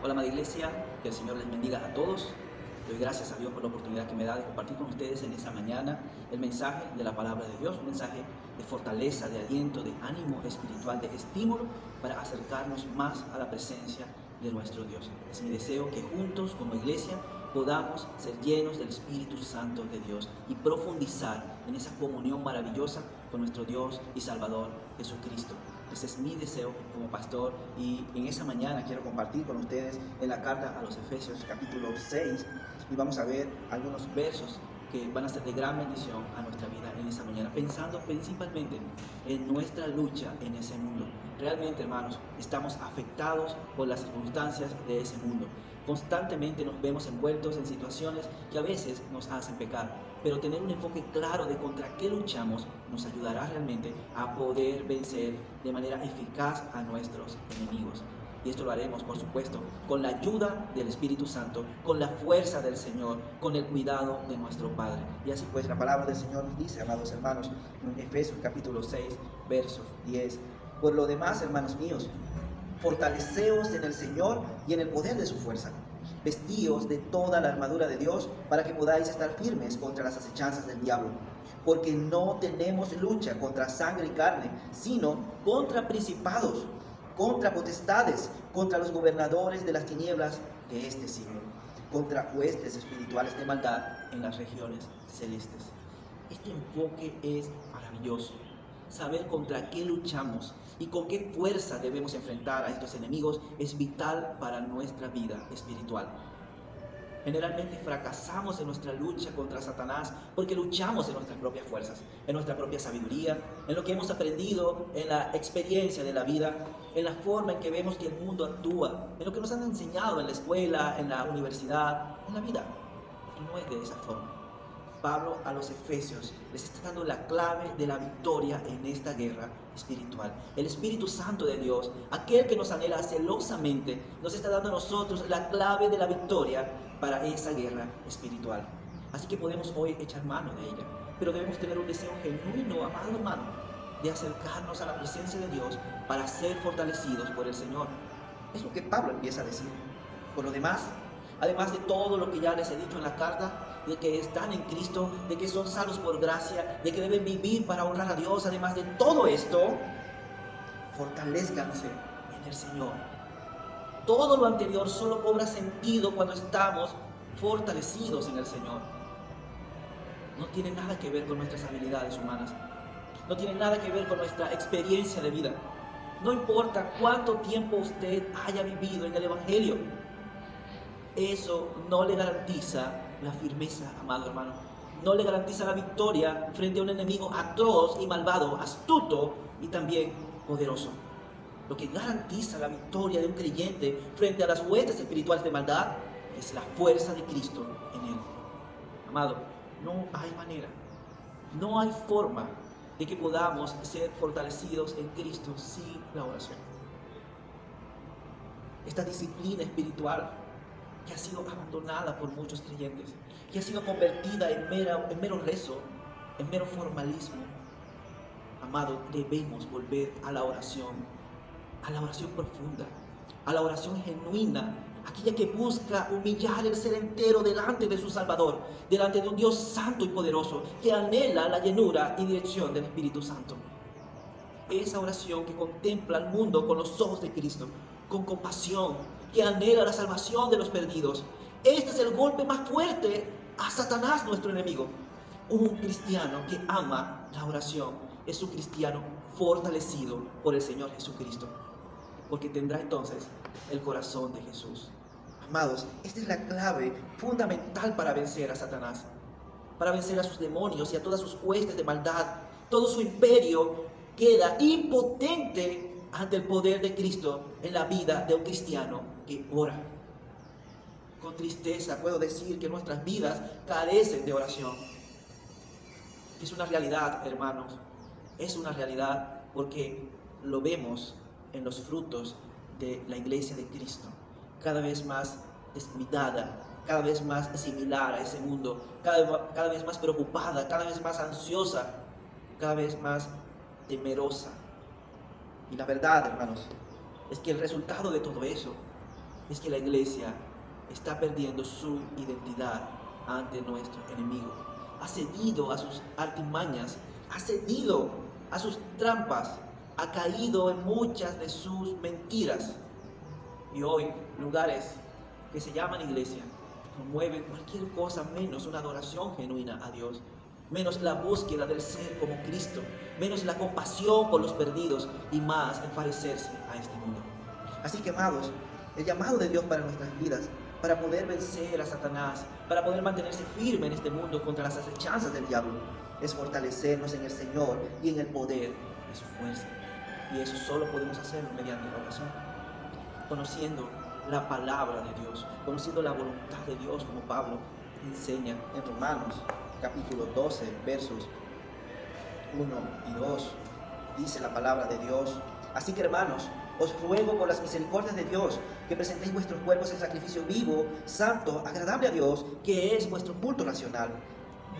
Hola, amada iglesia, que el Señor les bendiga a todos. Doy gracias a Dios por la oportunidad que me da de compartir con ustedes en esta mañana el mensaje de la palabra de Dios, un mensaje de fortaleza, de aliento, de ánimo espiritual, de estímulo para acercarnos más a la presencia de nuestro Dios. Es mi deseo que juntos como iglesia podamos ser llenos del Espíritu Santo de Dios y profundizar en esa comunión maravillosa con nuestro Dios y Salvador Jesucristo. Ese es mi deseo como pastor, y en esa mañana quiero compartir con ustedes en la carta a los Efesios capítulo 6, y vamos a ver algunos versos que van a ser de gran bendición a nuestra vida en esa mañana, pensando principalmente en nuestra lucha en ese mundo. Realmente, hermanos, estamos afectados por las circunstancias de ese mundo. Constantemente nos vemos envueltos en situaciones que a veces nos hacen pecar, pero tener un enfoque claro de contra qué luchamos nos ayudará realmente a poder vencer de manera eficaz a nuestros enemigos. Y esto lo haremos, por supuesto, con la ayuda del Espíritu Santo, con la fuerza del Señor, con el cuidado de nuestro Padre. Y así pues, la palabra del Señor nos dice, amados hermanos, en Efesios capítulo 6, verso 10. Por lo demás, hermanos míos, fortaleceos en el Señor y en el poder de su fuerza. Vestíos de toda la armadura de Dios para que podáis estar firmes contra las acechanzas del diablo. Porque no tenemos lucha contra sangre y carne, sino contra principados, contra potestades, contra los gobernadores de las tinieblas de este siglo, contra huestes espirituales de maldad en las regiones celestes. Este enfoque es maravilloso. Saber contra qué luchamos y con qué fuerza debemos enfrentar a estos enemigos es vital para nuestra vida espiritual. Generalmente fracasamos en nuestra lucha contra Satanás porque luchamos en nuestras propias fuerzas, en nuestra propia sabiduría, en lo que hemos aprendido, en la experiencia de la vida, en la forma en que vemos que el mundo actúa, en lo que nos han enseñado en la escuela, en la universidad, en la vida. Pero no es de esa forma. Pablo a los Efesios les está dando la clave de la victoria en esta guerra espiritual. El Espíritu Santo de Dios, aquel que nos anhela celosamente, nos está dando a nosotros la clave de la victoria para esa guerra espiritual. Así que podemos hoy echar mano de ella, pero debemos tener un deseo genuino, amado hermano, de acercarnos a la presencia de Dios para ser fortalecidos por el Señor. Es lo que Pablo empieza a decir. Por lo demás, además de todo lo que ya les he dicho en la carta, de que están en Cristo, de que son salvos por gracia, de que deben vivir para honrar a Dios, además de todo esto, fortalezcanse en el Señor. Todo lo anterior solo cobra sentido cuando estamos fortalecidos en el Señor. No tiene nada que ver con nuestras habilidades humanas, no tiene nada que ver con nuestra experiencia de vida. No importa cuánto tiempo usted haya vivido en el Evangelio, eso no le garantiza la firmeza, amado hermano. No le garantiza la victoria frente a un enemigo atroz y malvado, astuto y también poderoso. Lo que garantiza la victoria de un creyente frente a las huestes espirituales de maldad es la fuerza de Cristo en él. Amado, no hay manera, no hay forma de que podamos ser fortalecidos en Cristo sin la oración. Esta disciplina espiritual que ha sido abandonada por muchos creyentes, que ha sido convertida en mero rezo, en mero formalismo. Amado, debemos volver a la oración profunda, a la oración genuina, aquella que busca humillar el ser entero delante de su Salvador, delante de un Dios santo y poderoso, que anhela la llenura y dirección del Espíritu Santo. Esa oración que contempla al mundo con los ojos de Cristo, con compasión, que anhela la salvación de los perdidos. Este es el golpe más fuerte a Satanás, nuestro enemigo. Un cristiano que ama la oración es un cristiano fortalecido por el Señor Jesucristo, porque tendrá entonces el corazón de Jesús. Amados, esta es la clave fundamental para vencer a Satanás, para vencer a sus demonios y a todas sus huestes de maldad. Todo su imperio queda impotente ante el poder de Cristo en la vida de un cristiano que ora. Con tristeza puedo decir que nuestras vidas carecen de oración. Es una realidad, hermanos, es una realidad, porque lo vemos en los frutos de la iglesia de Cristo, cada vez más descuidada, cada vez más similar a ese mundo, cada vez más preocupada, cada vez más ansiosa, cada vez más temerosa. Y la verdad, hermanos, es que el resultado de todo eso es que la iglesia está perdiendo su identidad ante nuestro enemigo. Ha cedido a sus artimañas, ha cedido a sus trampas, ha caído en muchas de sus mentiras. Y hoy lugares que se llaman iglesia promueven cualquier cosa menos una adoración genuina a Dios, menos la búsqueda del ser como Cristo, menos la compasión por los perdidos y más el parecerse a este mundo. Así que, amados, el llamado de Dios para nuestras vidas, para poder vencer a Satanás, para poder mantenerse firme en este mundo contra las acechanzas del diablo, es fortalecernos en el Señor y en el poder de su fuerza. Y eso solo podemos hacerlo mediante la oración, conociendo la palabra de Dios, conociendo la voluntad de Dios, como Pablo enseña en Romanos capítulo 12, versos 1 y 2. Dice la palabra de Dios: así que, hermanos, os ruego por las misericordias de Dios que presentéis vuestros cuerpos en sacrificio vivo, santo, agradable a Dios, que es vuestro culto racional.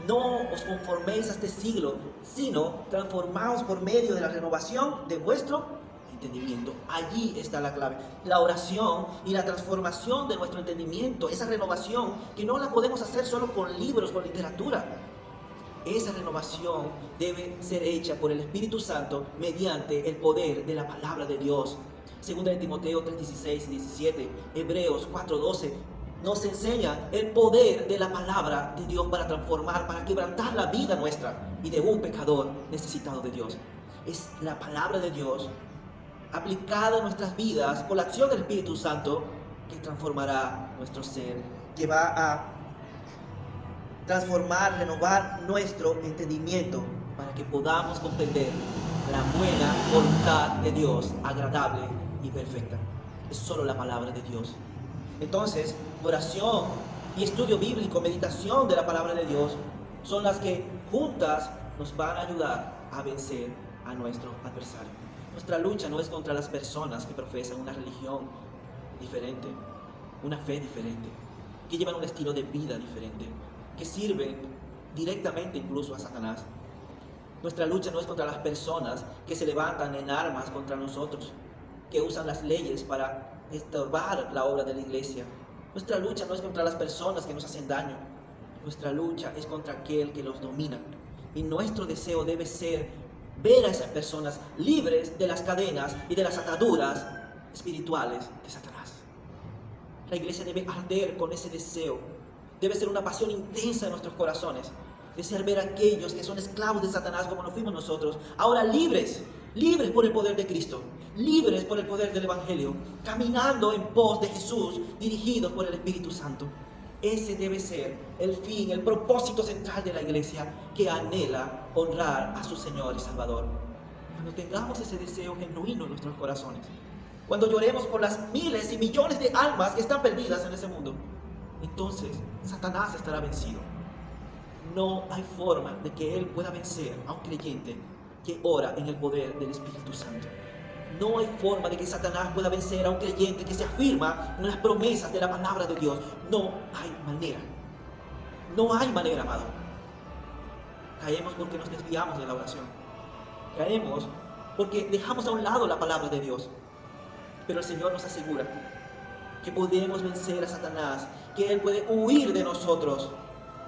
No os conforméis a este siglo, sino transformaos por medio de la renovación de vuestro entendimiento. Allí está la clave, la oración y la transformación de nuestro entendimiento, esa renovación que no la podemos hacer solo con libros, con literatura. Esa renovación debe ser hecha por el Espíritu Santo mediante el poder de la palabra de Dios. Segunda de Timoteo 3:16 y 17, Hebreos 4:12, nos enseña el poder de la palabra de Dios para transformar, para quebrantar la vida nuestra y de un pecador necesitado de Dios. Es la palabra de Dios aplicada en nuestras vidas por la acción del Espíritu Santo que transformará nuestro ser, que va a transformar, renovar nuestro entendimiento para que podamos comprender la buena voluntad de Dios, agradable y perfecta. Es solo la palabra de Dios. Entonces, oración y estudio bíblico, meditación de la palabra de Dios, son las que juntas nos van a ayudar a vencer a nuestro adversario. Nuestra lucha no es contra las personas que profesan una religión diferente, una fe diferente, que llevan un estilo de vida diferente, que sirven directamente incluso a Satanás. Nuestra lucha no es contra las personas que se levantan en armas contra nosotros, que usan las leyes para estorbar la obra de la iglesia. Nuestra lucha no es contra las personas que nos hacen daño. Nuestra lucha es contra aquel que los domina. Y nuestro deseo debe ser ver a esas personas libres de las cadenas y de las ataduras espirituales de Satanás. La iglesia debe arder con ese deseo. Debe ser una pasión intensa en nuestros corazones. Desear ver a aquellos que son esclavos de Satanás como lo fuimos nosotros, ahora libres, libres por el poder de Cristo, libres por el poder del Evangelio, caminando en pos de Jesús, dirigidos por el Espíritu Santo. Ese debe ser el fin, el propósito central de la iglesia, que anhela honrar a su Señor y Salvador. Cuando tengamos ese deseo genuino en nuestros corazones, cuando lloremos por las miles y millones de almas que están perdidas en ese mundo, entonces Satanás estará vencido. No hay forma de que él pueda vencer a un creyente que ora en el poder del Espíritu Santo. No hay forma de que Satanás pueda vencer a un creyente que se afirma en las promesas de la palabra de Dios. No hay manera. No hay manera, amado. Caemos porque nos desviamos de la oración. Caemos porque dejamos a un lado la palabra de Dios. Pero el Señor nos asegura que podemos vencer a Satanás, que Él puede huir de nosotros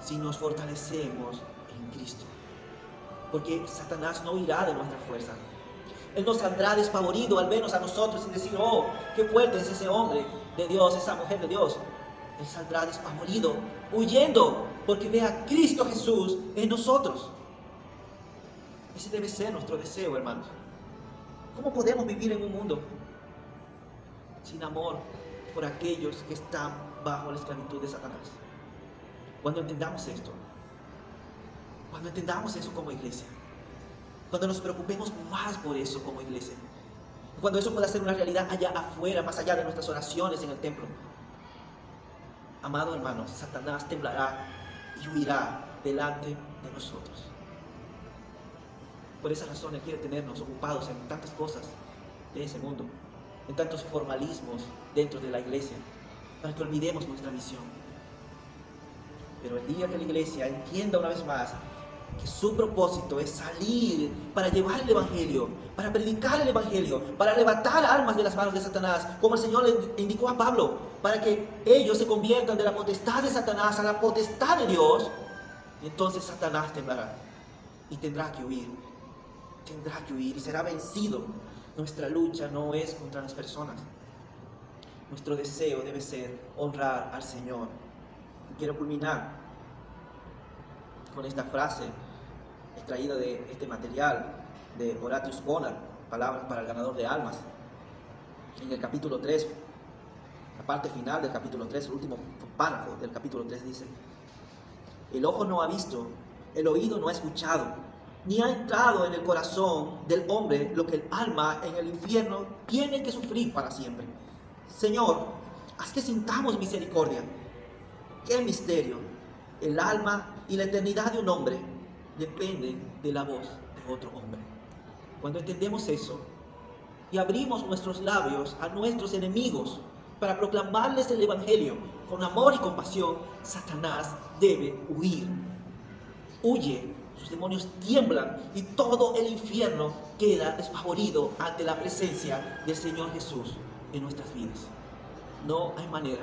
si nos fortalecemos en Cristo. Porque Satanás no huirá de nuestra fuerza. Él no saldrá despavorido al vernos a nosotros y decir: oh, qué fuerte es ese hombre de Dios, esa mujer de Dios. Él saldrá despavorido, huyendo, porque ve a Cristo Jesús en nosotros. Ese debe ser nuestro deseo, hermanos. ¿Cómo podemos vivir en un mundo sin amor por aquellos que están bajo la esclavitud de Satanás? Cuando entendamos esto, cuando entendamos eso como iglesia, cuando nos preocupemos más por eso como iglesia, cuando eso pueda ser una realidad allá afuera, más allá de nuestras oraciones en el templo, amado hermanos, Satanás temblará y huirá delante de nosotros. Por esa razón Él quiere tenernos ocupados en tantas cosas de ese mundo, en tantos formalismos dentro de la iglesia, para que olvidemos nuestra misión. Pero el día que la iglesia entienda una vez más que su propósito es salir para llevar el Evangelio, para predicar el Evangelio, para arrebatar almas de las manos de Satanás, como el Señor le indicó a Pablo, para que ellos se conviertan de la potestad de Satanás a la potestad de Dios. Y entonces Satanás temblará y tendrá que huir y será vencido. Nuestra lucha no es contra las personas. Nuestro deseo debe ser honrar al Señor. Y quiero culminar con esta frase extraída de este material de Horatius Bonar, Palabras para el ganador de almas. En el capítulo 3, la parte final del capítulo 3, el último párrafo del capítulo 3 dice: el ojo no ha visto, el oído no ha escuchado, ni ha entrado en el corazón del hombre lo que el alma en el infierno tiene que sufrir para siempre. Señor, haz que sintamos misericordia. ¡Qué misterio! El alma y la eternidad de un hombre dependen de la voz de otro hombre. Cuando entendemos eso y abrimos nuestros labios a nuestros enemigos para proclamarles el Evangelio con amor y compasión, Satanás debe huir. Huye, sus demonios tiemblan y todo el infierno queda despavorido ante la presencia del Señor Jesús en nuestras vidas. No hay manera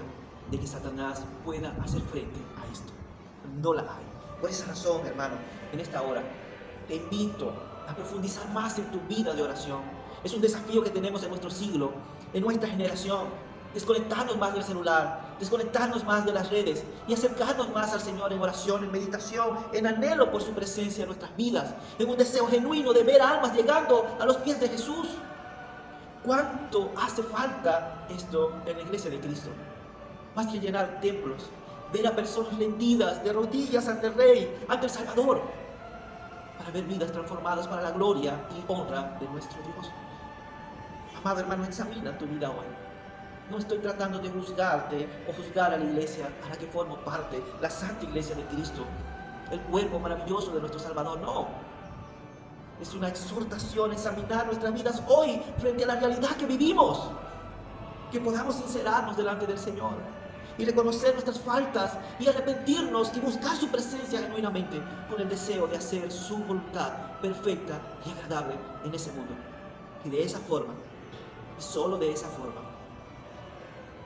de que Satanás pueda hacer frente a esto. No la hay. Por esa razón, hermano, en esta hora te invito a profundizar más en tu vida de oración. Es un desafío que tenemos en nuestro siglo, en nuestra generación. Desconectarnos más del celular, desconectarnos más de las redes y acercarnos más al Señor en oración, en meditación, en anhelo por su presencia en nuestras vidas, en un deseo genuino de ver almas llegando a los pies de Jesús. ¿Cuánto hace falta esto en la iglesia de Cristo? Más que llenar templos, ver a personas rendidas de rodillas ante el Rey, ante el Salvador, para ver vidas transformadas para la gloria y honra de nuestro Dios. Amado hermano, examina tu vida hoy. No estoy tratando de juzgarte o juzgar a la iglesia a la que formo parte, la Santa Iglesia de Cristo, el cuerpo maravilloso de nuestro Salvador. No. Es una exhortación a examinar nuestras vidas hoy frente a la realidad que vivimos. Que podamos sincerarnos delante del Señor y reconocer nuestras faltas y arrepentirnos y buscar su presencia genuinamente con el deseo de hacer su voluntad perfecta y agradable en ese mundo. Y de esa forma, y solo de esa forma,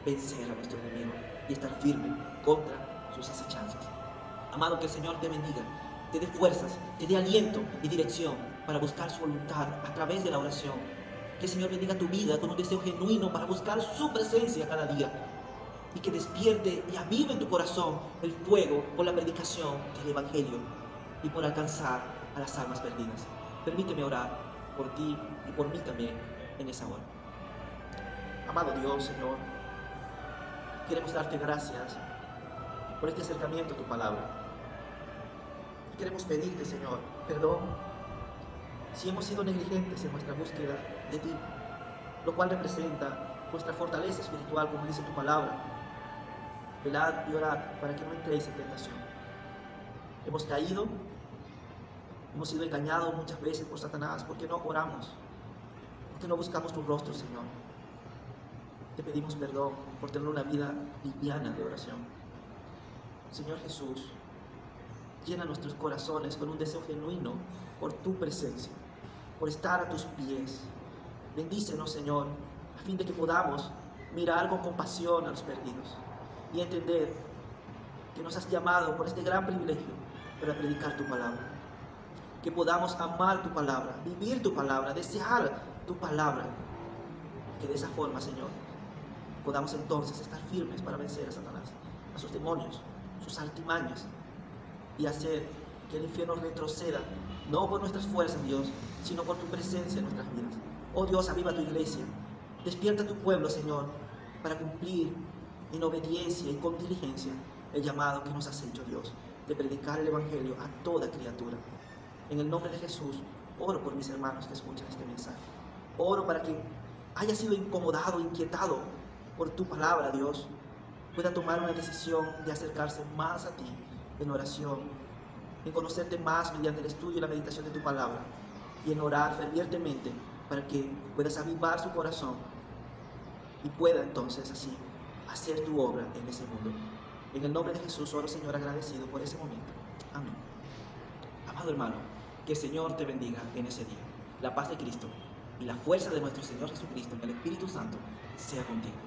vencer a nuestro enemigo y estar firme contra sus acechanzas. Amado, que el Señor te bendiga, te dé fuerzas, te dé aliento y dirección para buscar su voluntad a través de la oración. Que el Señor bendiga tu vida con un deseo genuino para buscar su presencia cada día. Y que despierte y avive en tu corazón el fuego por la predicación del Evangelio y por alcanzar a las almas perdidas. Permíteme orar por ti y por mí también en esa hora. Amado Dios, Señor, queremos darte gracias por este acercamiento a tu palabra. Queremos pedirte, Señor, perdón si hemos sido negligentes en nuestra búsqueda de ti, lo cual representa nuestra fortaleza espiritual, como dice tu palabra. Velad y orad para que no entréis en tentación. Hemos caído, hemos sido engañados muchas veces por Satanás porque no oramos, porque no buscamos tu rostro, Señor. Te pedimos perdón por tener una vida liviana de oración. Señor Jesús, llena nuestros corazones con un deseo genuino por tu presencia, por estar a tus pies. Bendícenos, Señor, a fin de que podamos mirar con compasión a los perdidos y entender que nos has llamado por este gran privilegio para predicar tu palabra. Que podamos amar tu palabra, vivir tu palabra, desear tu palabra. Que de esa forma, Señor, podamos entonces estar firmes para vencer a Satanás, a sus demonios, sus artimañas, y hacer que el infierno retroceda, no por nuestras fuerzas, Dios, sino por tu presencia en nuestras vidas. Oh Dios, aviva tu iglesia, despierta tu pueblo, Señor, para cumplir en obediencia y con diligencia el llamado que nos has hecho, Dios, de predicar el Evangelio a toda criatura. En el nombre de Jesús, oro por mis hermanos que escuchan este mensaje. Oro para que haya sido incomodado, inquietado por tu palabra, Dios, pueda tomar una decisión de acercarse más a ti en oración, en conocerte más mediante el estudio y la meditación de tu palabra, y en orar fervientemente para que puedas avivar su corazón y pueda entonces así hacer tu obra en ese mundo. En el nombre de Jesús oro, Señor, agradecido por ese momento. Amén. Amado hermano, que el Señor te bendiga en ese día. La paz de Cristo y la fuerza de nuestro Señor Jesucristo en el Espíritu Santo sea contigo.